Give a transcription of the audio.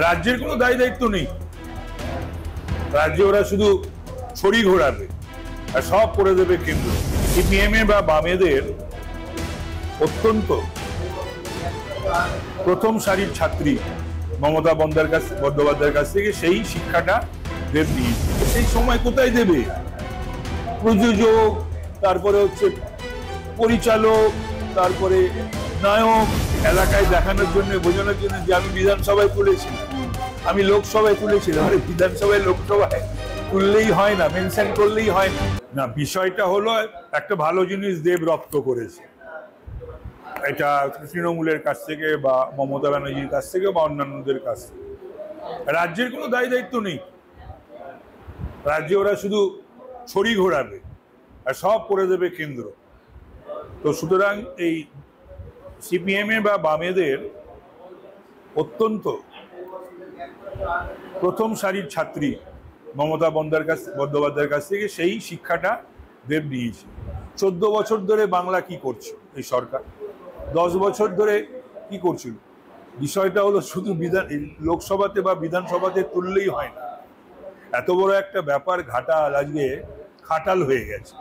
রাজ্যের কোনো দায় দায়িত্ব নেই। রাজ্যে ওরা শুধু ছড়ি ঘোরাবে আর সব করে দেবে কেন্দ্র। সিপিএমএ বা বামেদের অত্যন্ত প্রথম সারির ছাত্রী মমতা বন্দ্যোপাধ্যায়ের কাছ থেকে সেই শিক্ষাটা দেব নিয়েছে। সেই সময় কোথায় দেবে? প্রযোজক, তারপরে হচ্ছে পরিচালক, তারপরে নায়ক, এলাকায় দেখানোর জন্য, বোঝানোর জন্য যে আমি বিধানসভায় তুলেছি, আমি লোকসভায় তুলেছিলাম। আরে বিধানসভায় লোকসভায় তুললেই হয় না, মেনশন করলেই হয় না। বিষয়টা হলো একটা ভালো জিনিস দেব রপ্ত করেছে, এটা তৃণমূলের কাছ থেকে বা মমতা ব্যানার্জির কাছ থেকে বা অন্যান্যদের কাছ থেকে। রাজ্যের কোনো দায় দায়িত্ব নেই। রাজ্যে ওরা শুধু ছড়ি ঘোরাবে আর সব করে দেবে কেন্দ্র। তো সুতরাং এই সিপিএমএ বা বামেদের অত্যন্ত প্রথম সারির ছাত্রী মমতা বন্দ্যোপাধ্যায়ের কাছ থেকে সেই শিক্ষাটা দেব নিয়েছে। 14 বছর ধরে বাংলা কি করছে এই সরকার? 10 বছর ধরে কি করছিল? বিষয়টা হলো শুধু লোকসভাতে বা বিধানসভাতে তুললেই হয় না। এত বড় একটা ব্যাপার ঘাটাল আজকে খাটাল হয়ে গেছে।